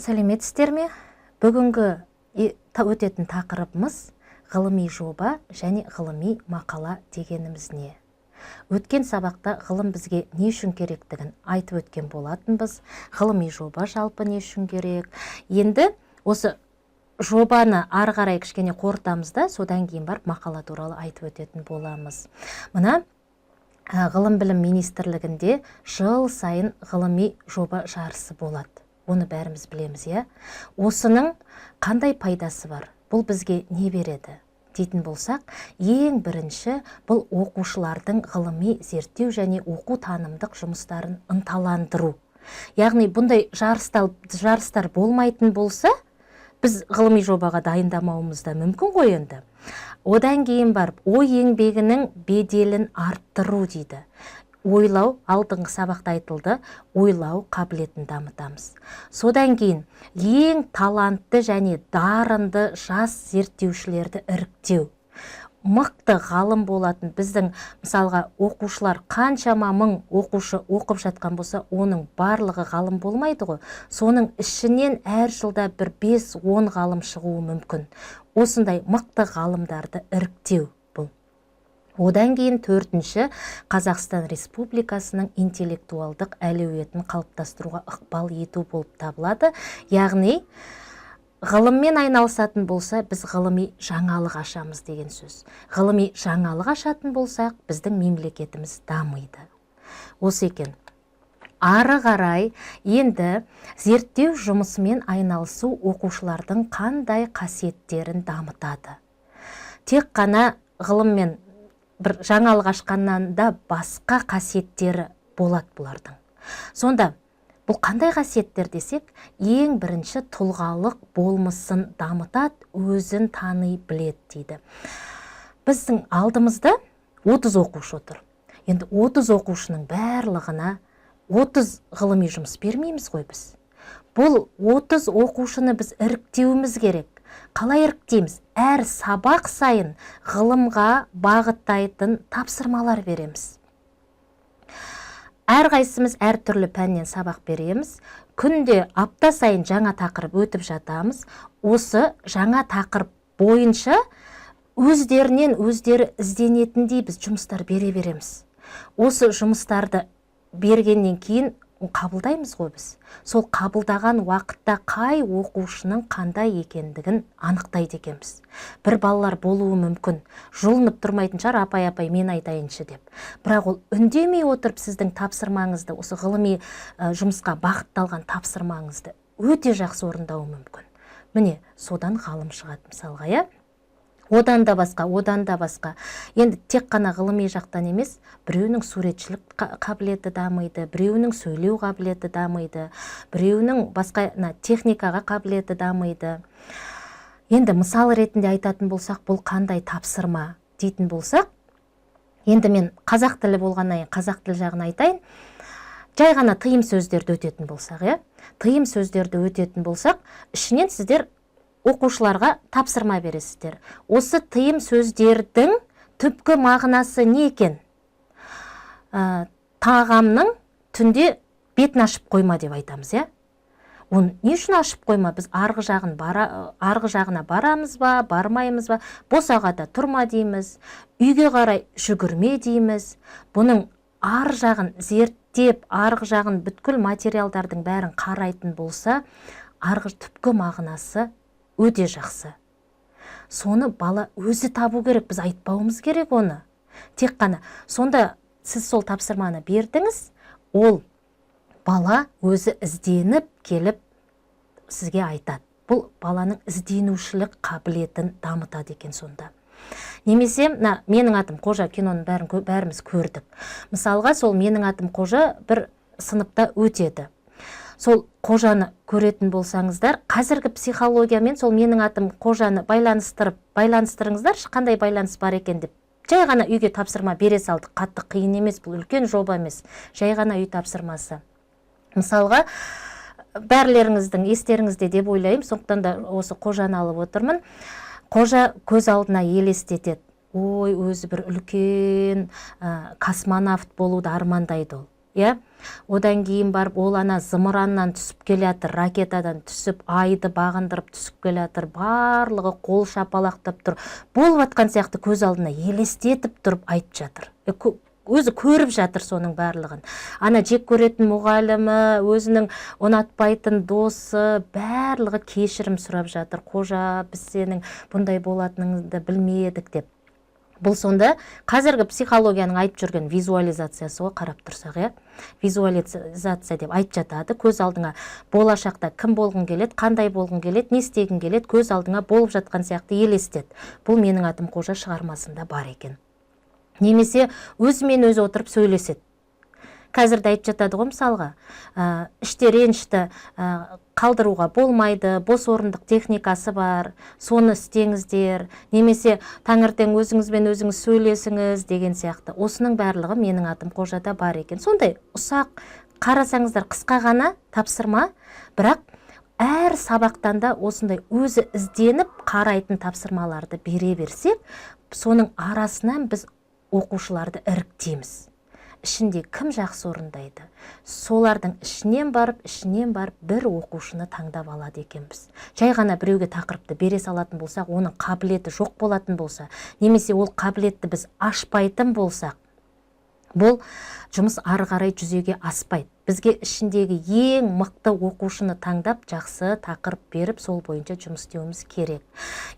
Сәлеметсіздер ме? Бүгінгі өтетін тақырыбымыз ғылыми жоба және ғылыми мақала дегеніміз не? Өткен сабақта ғылым бізге не үшін керектігін айтып өткен болатынбыз. Ғылыми жоба жалпы не үшін керек? Енді осы жобаны ары қарай кішкене қорытамыз да, содан кейін барып мақала туралы айтып өтетін боламыз. Мына ғылым білім министрлігінде жыл сайын ғылыми жоба жарысы болады. Оны бәріміз білеміз, иә? Осының қандай пайдасы бар? Бұл бізге не береді? Дейтін болсақ, ең бірінші бұл оқушылардың ғылыми зерттеу және оқу танымдық жұмыстарын ынталандыру. Яғни бұндай жарыстар болмайтын болса, біз ғылыми жобаға дайындамауымыз да мүмкін ғой енді. Одан кейін барып, ой еңбегінің беделін арттыру дейді. Ойлау, алдыңғы сабақта айтылды, ойлау қабілетін дамытамыз. Содан кейін ең талантты және дарынды жас зерттеушілерді іріктеу. Мықты ғалым болатын біздің, мысалға, оқушылар қаншама мың оқушы оқып жатқан болса, оның барлығы ғалым болмайды ғой. Соның ішінен әр жылда бір 5-10 ғалым шығуы мүмкін. Осындай мықты ғалымдарды іріктеу. Одан кейін төртінші, Қазақстан Республикасының интеллектуалдық әлеуетін қалыптастыруға ықпал ету болып табылады. Яғни, ғылыммен айналысатын болса, біз ғылыми жаңалық ашамыз деген сөз. Ғылыми жаңалық ашатын болсақ, біздің мемлекетіміз дамиды. Осы екен. Ары қарай енді зерттеу жұмысымен айналысу оқушылардың қандай қасиеттерін дамытады. Тек қана ғылыммен бір жаңалық ашқаннан да басқа қасиеттері болады бұлардың. Сонда бұл қандай қасиеттер десек, ең бірінші тұлғалық болмысын дамытады, өзін тани біледі дейді. Біздің алдымызда 30 оқушы отыр. Енді 30 оқушының барлығына 30 ғылыми жұмыс бермейміз ғой біз. Бұл 30 оқушыны біз іріктеуіміз керек. Қалай іріктейміз? Әр сабақ сайын ғылымға бағыттайтын тапсырмалар береміз. Әрқайсымыз әр түрлі пәннен сабақ береміз. Күнде апта сайын жаңа тақырып өтіп жатамыз. Осы жаңа тақырып бойынша өздері ізденетіндей біз жұмыстар бере береміз. Осы жұмыстарды бергеннен кейін қабылдаймыз ғой біз. Сол қабылдаған уақытта қай оқушының қандай екендігін анықтайды екенбіз. Бір балалар болуы мүмкін. Жұлынып тұрмайтын шығар, апай, мен айтайыншы деп. Бірақ ол үндемей отырып сіздің тапсырмаңызды, осы ғылыми жұмысқа бағытталған тапсырмаңызды өте жақсы орындауы мүмкін. Міне, содан ғалым шығады мысалға, иә? Одан да басқа. Енді тек қана ғылыми жақтан емес, біреуінің суретшілік қабілеті дамиды, біреуінің сөйлеу қабілеті дамиды, біреуінің басқа техникаға қабілеті дамиды. Енді мысал ретінде айтатын болсақ, бұл қандай тапсырма дейтін болсақ, енді мен қазақ тілі болғаннан кейін қазақ тілі жағын айтайын. Жай ғана тыйым сөздерді өтетін болсақ, иә? Тыйым сөздерді өтетін болсақ, ішінен сіздер оқушыларға тапсырма бересіздер. Осы тыйым сөздердің түпкі мағынасы не екен? Тағамның түнде бетін ашып қойма деп айтамыз, иә? Оны не үшін ашып қойма? Біз арғы жағына барамыз ба, бармаймыз ба? Босағада тұрма дейміз, үйге қарай жүгірме дейміз. Бұның арғы жағын зерттеп, арғы жағын бүткіл материалдардың бәрін қарайтын болса, арғы түпкі мағынасы өте жақсы. Соны бала өзі табу керек, біз айтпауымыз керек оны. Тек қана. Сонда сіз сол тапсырманы бердіңіз, ол бала өзі ізденіп келіп сізге айтады. Бұл баланың ізденушілік қабілетін дамытады екен сонда. Немесе, менің атым Қожа киноның бәріміз көрдік. Мысалға, сол менің атым Қожа бір сыныпта өтеді. Сол Қожаны көретін болсаңыздар, қазіргі психологиямен сол менің атым Қожаны байланыстырыңыздар, қандай байланыс бар екен деп. Жай ғана үйге тапсырма бере салдық, қатты қиын емес, бұл үлкен жоба емес, жай ғана үй тапсырмасы. Мысалға, бәрлеріңіздің естеріңізде деп ойлаймын, сондықтан да осы Қожаны алып отырмын. Қожа көз алдына елестетеді. Ой, өзі бір үлкен космонавт болуды армандайды ол. иә. Одан кейін барып ол ана зымыраннан түсіп келатыр, ракетадан түсіп, айды бағындырып түсіп келатыр, барлығы қол шапалақтап тұр. Болып атқан сияқты көз алдына елестетіп тұрып айтып жатыр. Өзі көріп жатыр соның барлығын. Ана жек көретін мұғалімі, өзінің ұнатпайтын досы, барлығы кешірім сұрап жатыр. Қожа, біз сенің бұндай болатыныңды білмедік деп. Бұл сонда қазіргі психологияның айтып жүрген визуализациясы ғой, қарап тұрсақ, иә. Визуализация деп айтып жатады. Көз алдыңа болашақта кім болғың келеді, қандай болғың келеді, не істегің келеді, көз алдыңа болып жатқан сияқты елестет. Бұл менің атым Қожа шығармасында бар екен. Немесе өзімен өзі отырып сөйлеседі. Қазірде айтып жатады ғой, мысалға, іште ренішті қалдыруға болмайды, бос орындық техникасы бар, соны істеңіздер, немесе таңертең өзіңізбен өзіңіз сөйлесіңіз деген сияқты. Осының барлығы менің атым Қожада бар екен. Сондай ұсақ, қарасаңыздар, қысқа ғана тапсырма, бірақ әр сабақтан да осындай өзі ізденіп қарайтын тапсырмаларды бере берсек, соның арасынан біз оқушыларды іріктейміз. Ішінде кім жақсы орындайды, солардың ішінен барып бір оқушыны таңдап алады екенбіз. Жай ғана біреуге тақырыпты бере салатын болсақ, оның қабілеті жоқ болатын болса, немесе ол қабілетті біз ашпайтын болсақ, бұл жұмыс ары қарай жүзеге аспайды. Бізге ішіндегі ең мықты оқушыны таңдап, жақсы тақырып беріп, сол бойынша жұмыс істеуіміз керек.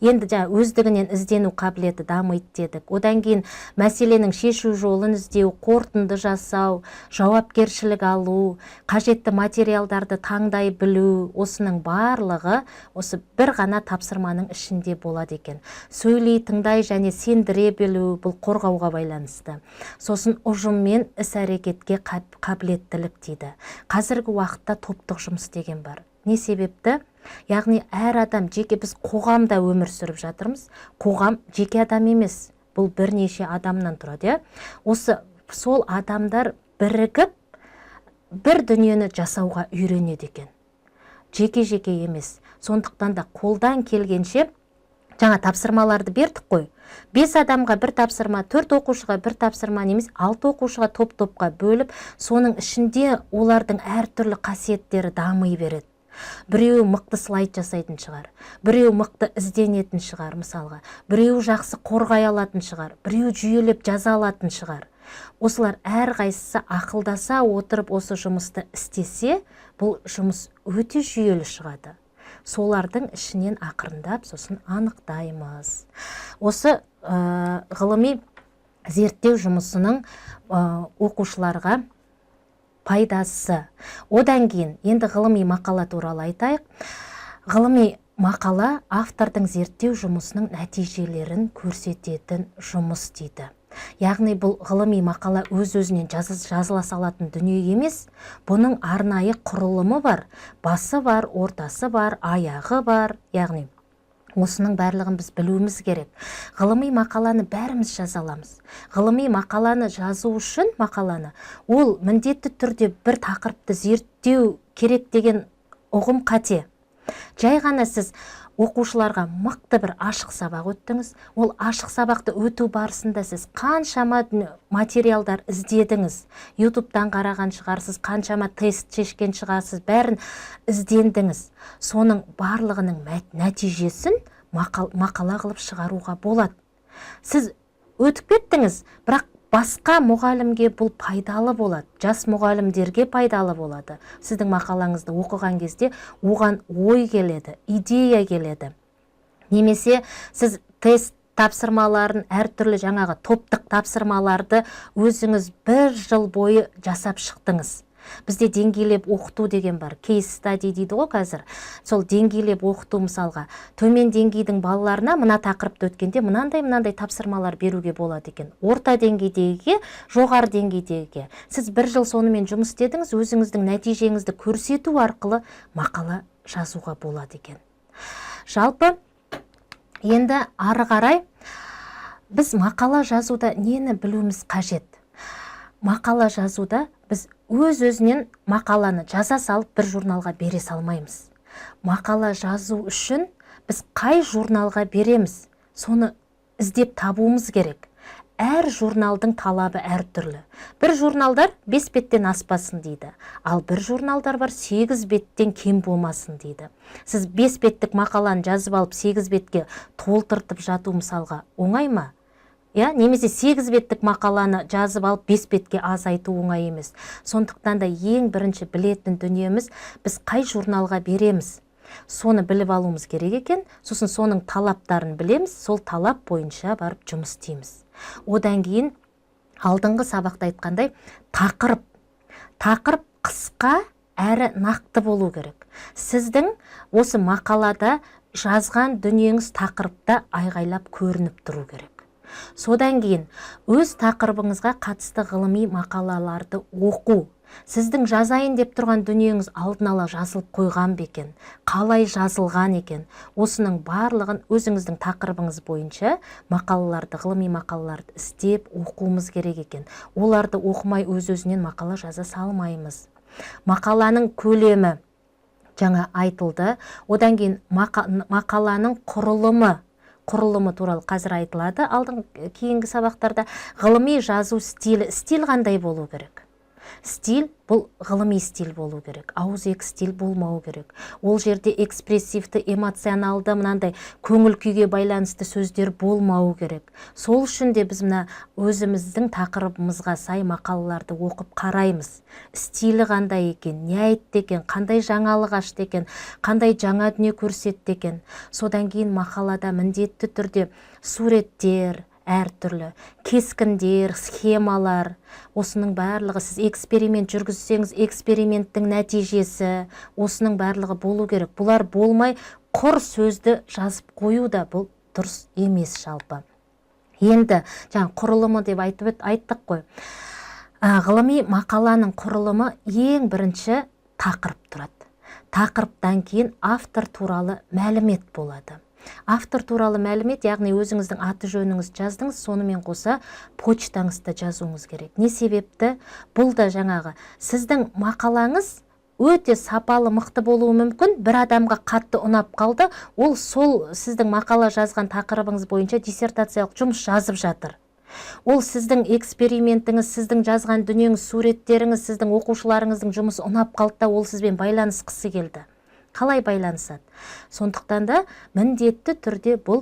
Енді өздігінен іздену қабілеті дамиды дедік. Одан кейін мәселенің шешу жолын іздеу, қорытынды жасау, жауапкершілік алу, қажетті материалдарды таңдай білу, осының барлығы осы бір ғана тапсырманың ішінде болады екен. Сөйлей, тыңдай және сендіре білу, бұл қорғауға байланысты. Сосын ұжыммен іс-әрекетке қабілеттілік дейді. Қазіргі уақытта топтық жұмыс деген бар. Не себепті? Яғни әр адам жеке, біз қоғамда өмір сүріп жатырмыз. Қоғам жеке адам емес, бұл бірнеше адамнан тұрады. Сол адамдар бірігіп бір дүниені жасауға үйренеді екен. Жеке-жеке емес. Сондықтан да қолдан келгенше жаңа тапсырмаларды бердік қой. 5 адамға бір тапсырма, 4 оқушыға бір тапсырма, немесе 6 оқушыға топ-топқа бөліп, соның ішінде олардың әртүрлі қасиеттері дами береді. Біреу мықты слайд жасайтын шығар, біреу мықты ізденетін шығар, мысалға, біреу жақсы қорғай алатын шығар, біреу жүйелеп жаза алатын шығар. Осылар әрқайсысы ақылдаса отырып осы жұмысты істесе, бұл жұмыс өте жүйелі шығады. Солардың ішінен ақырындап сосын анықтаймыз. Осы ғылыми зерттеу жұмысының оқушыларға пайдасы. Одан кейін енді ғылыми мақала туралы айтайық. Ғылыми мақала автордың зерттеу жұмысының нәтижелерін көрсететін жұмыс дейді. Яғни бұл ғылыми мақала өз-өзінен жазыла салатын дүние емес, бұның арнайы құрылымы бар, басы бар, ортасы бар, аяғы бар. Яғни осының барлығын біз білуіміз керек. Ғылыми мақаланы бәріміз жаза аламыз. Ғылыми мақаланы жазу үшін ол міндетті түрде бір тақырыпты зерттеу керек деген ұғым қате. Жай ғана сіз оқушыларға мықты бір ашық сабақ өттіңіз. Ол ашық сабақты өту барысында сіз қаншама материалдар іздедіңіз. YouTube'дан қараған шығарсыз, қаншама тест шешкен шығарсыз, бәрін іздендіңіз. Соның барлығының нәтижесін мақала қылып шығаруға болады. Сіз өтіп кеттіңіз, бірақ басқа мұғалімге бұл пайдалы болады, жас мұғалімдерге пайдалы болады. Сіздің мақалаңызды оқыған кезде оған ой келеді, идея келеді. Немесе сіз тест тапсырмаларын, әртүрлі жаңағы топтық тапсырмаларды өзіңіз 1 жыл бойы жасап шықтыңыз. Бізде деңгейлеп оқыту деген бар. Case study дейді ғой қазір. Сол деңгейлеп оқыту, мысалға, төмен деңгейдің балаларына мына тақырыпты өткенде мынандай тапсырмалар беруге болады екен. Орта деңгейдегі, жоғары деңгейдегі. Сіз 1 жыл сонымен жұмыс істедіңіз, өзіңіздің нәтижеңізді көрсету арқылы мақала жазуға болады екен. Жалпы, енді ары қарай біз мақала жазуда нені білуіміз қажет? Мақала жазуда біз өз-өзінен мақаланы жаза салып бір журналға бере салмаймыз. Мақала жазу үшін біз қай журналға береміз, соны іздеп табуымыз керек. әр журналдың талабы әртүрлі. Бір журналдар 5 беттен аспасын дейді, ал бір журналдар бар 8 беттен кем болмасын дейді. Сіз 5 беттік мақаланы жазып алып 8 бетке толтыртып жату мысалға оңай ма? Немесе 8 беттік мақаланы жазып алып 5 бетке азайту оңай емес. Сондықтан да ең бірінші білетін дүниеміз, біз қай журналға береміз. Соны біліп алуымыз керек екен, сосын соның талаптарын білеміз, сол талап бойынша барып жұмыс істейміз. Одан кейін алдыңғы сабақта айтқандай тақырып қысқа әрі нақты болу керек. Сіздің осы мақалада жазған дүниеңіз тақырыпта айғайлап көрініп тұру керек. Содан кейін өз тақырыбыңызға қатысты ғылыми мақалаларды оқу. Сіздің жазайын деп тұрған дүниеңіз алдын ала жазылып қойған бекен, қалай жазылған екен, осының барлығын өзіңіздің тақырыбыңыз бойынша мақалаларды, ғылыми мақалаларды істеп оқуымыз керек екен. Оларды оқымай өз-өзінен мақала жаза салмаймыз. Мақаланың көлемі жаңа айтылды. Одан кейін мақаланың құрылымы туралы қазір айтылады. Кейінгі сабақтарда ғылыми жазу стилі қандай болу керек? Стиль бұл ғылыми стиль болу керек, ауызекі стиль болмау керек. Ол жерде экспрессивті, эмоционалды, мынандай көңіл күйге байланысты сөздер болмау керек. Сол үшін де біз өзіміздің тақырыбымызға сай мақалаларды оқып қараймыз. Стилі қандай екен, не айтты екен, қандай жаңалық ашты екен, қандай жаңа дүние көрсетті екен. Содан кейін мақалада міндетті түрде суреттер, әртүрлі кескіндер, схемалар, осының барлығы сіз эксперимент жүргізсеңіз, эксперименттің нәтижесі, осының барлығы болу керек. Бұлар болмай құр сөзді жазып қою да бұл дұрыс емес жалпы. Енді құрылымы деп айттық қой. Ғылыми мақаланың құрылымы ең бірінші тақырып тұрады. Тақырыптан кейін автор туралы мәлімет болады. Автор туралы мәлімет, яғни өзіңіздің аты жөніңіз жаздыңыз, сонымен қоса почтаңызды жазуыңыз керек. Не себепті? Бұл да жаңағы сіздің мақалаңыз өте сапалы, мықты болуы мүмкін. Бір адамға қатты ұнап қалды, ол сол сіздің мақала жазған тақырыбыңыз бойынша диссертациялық жұмыс жазып жатыр. Ол сіздің экспериментіңіз, сіздің жазған дүниеңіз, суреттеріңіз, сіздің оқушыларыңыздың жұмысы ұнап қалды да, ол сізбен байланысқысы келді. Қалай байланысады? Сондықтан да міндетті түрде бұл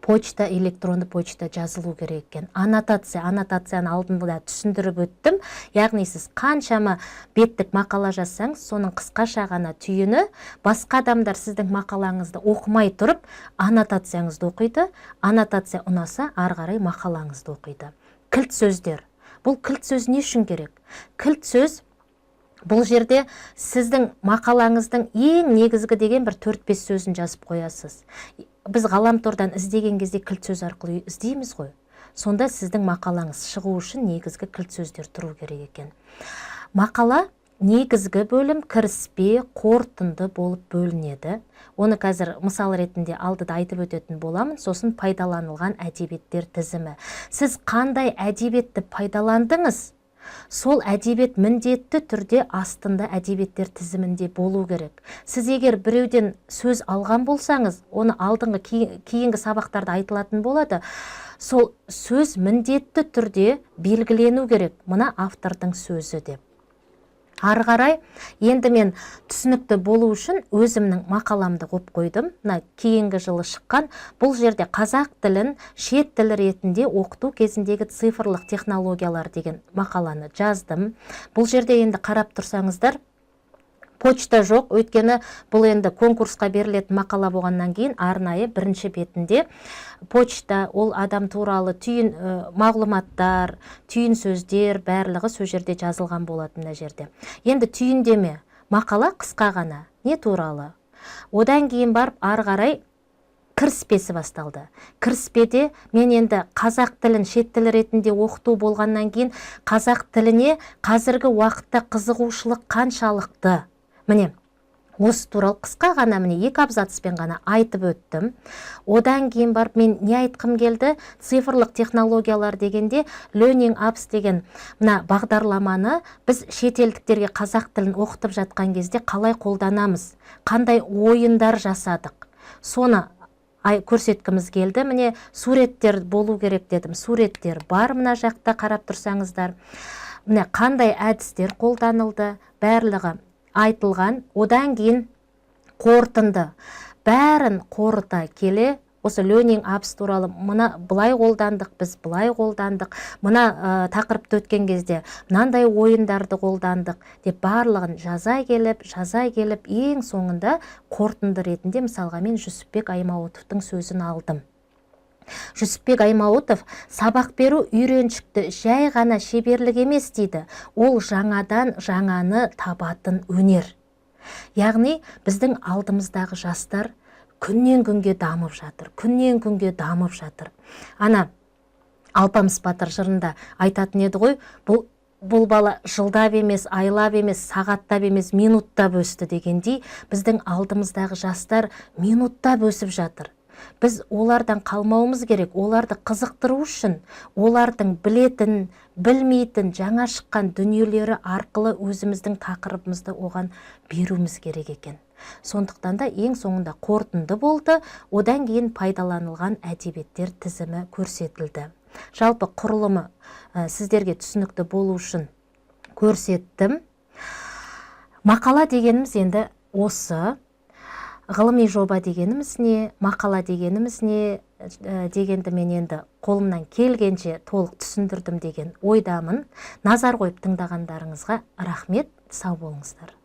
почта, электронды почта жазылу керек екен. Аннотацияны алдында түсіндіріп өттім. Яғни сіз қаншама беттік мақала жазсаңыз, соның қысқаша ғана түйіні, басқа адамдар сіздің мақалаңызды оқымай тұрып, аннотацияңызды оқиды. Аннотация ұнаса, ары қарай мақалаңызды оқиды. Кілт сөздер. Бұл кілт сөз не үшін керек? Кілт сөз бұл жерде сіздің мақалаңыздың ең негізгі деген бір 4-5 сөзін жазып қоясыз. Біз ғаламтордан іздеген кезде кілт сөз арқылы іздейміз ғой. Сонда сіздің мақалаңыз шығу үшін негізгі кілт сөздер тұру керек екен. Мақала негізгі бөлім кіріспе, қорытынды болып бөлінеді. Оны қазір мысал ретінде алдыда айтып өтетін боламын. Сосын пайдаланылған әдебиеттер тізімі. Сіз қандай әдебиетті пайдаландыңыз? Сол әдебиет міндетті түрде астында әдебиеттер тізімінде болу керек. Сіз егер біреуден сөз алған болсаңыз, оны алдыңғы кейінгі сабақтарда айтылатын болады. Сол сөз міндетті түрде белгілену керек. Мына автордың сөзі деп. Ары қарай, енді мен түсінікті болу үшін өзімнің мақаламды қойып қойдым. Кейінгі жылы шыққан, бұл жерде қазақ тілін шет тілі ретінде оқыту кезіндегі цифрлық технологиялар деген мақаланы жаздым. Бұл жерде енді қарап тұрсаңыздар, почта жоқ, өйткені бұл енді конкурсқа берілетін мақала болғаннан кейін арнайы бірінші бетінде почта, ол адам туралы түйін мағлұматтар, түйін сөздер, барлығы сол жерде жазылған болатын мына жерде. Енді түйіндеме, мақала қысқа ғана, не туралы. Одан кейін барып ары қарай кіріспесі басталды. Кіріспеде мен енді қазақ тілін шет тілі ретінде оқыту болғаннан кейін қазақ тіліне қазіргі уақытта қызығушылық қаншалықты? Міне, осы туралы қысқа ғана 2 абзацпен ғана айтып өттім. Одан кейін барып мен не айтқым келді? Цифрлық технологиялар дегенде Learning Apps деген мына бағдарламаны біз шетелдіктерге қазақ тілін оқытып жатқан кезде қалай қолданамыз? Қандай ойындар жасадық? Соны көрсеткіміз келді. Міне суреттер болу керек дедім. Суреттер бар мына жақта, қарап тұрсаңыздар. Міне қандай әдістер қолданылды, барлығы айтылған. Одан кейін қорытынды. Бәрін қорыта келе, осы learning apps туралы мына былай қолдандық, біз былай қолдандық, мына тақырыпты өткен кезде мынандай ойындарды қолдандық деп барлығын жаза келіп, ең соңында қорытынды ретінде мысалға мен Жүсіпбек Аймауытовтың сөзін алдым. Жүсіпбек Аймауытов сабақ беру үйреншікті, жай ғана шеберлік емес дейді. Ол жаңадан жаңаны табатын өнер. Яғни біздің алдымыздағы жастар күннен күнге дамып жатыр. Ана Алпамыс Батыр жырында айтатын еді ғой, бұл бала жылдап емес, айлап емес, сағаттап емес, минуттап өсті дегендей, біздің алдымыздағы жастар минуттап өсіп жатыр. Біз олардан қалмауымыз керек, оларды қызықтыру үшін, олардың білетін, білмейтін, жаңа шыққан дүниелері арқылы өзіміздің тақырыбымызды оған беруіміз керек екен. Сондықтан да ең соңында қорытынды болды, одан кейін пайдаланылған әдебиеттер тізімі көрсетілді. Жалпы құрылымы сіздерге түсінікті болу үшін көрсеттім. Мақала дегеніміз енді осы, ғылыми жоба дегеніміз не, мақала дегеніміз не дегенді мен енді қолымнан келгенше толық түсіндірдім деген ойдамын. Назар қойып тыңдағандарыңызға рахмет, сау болыңыздар.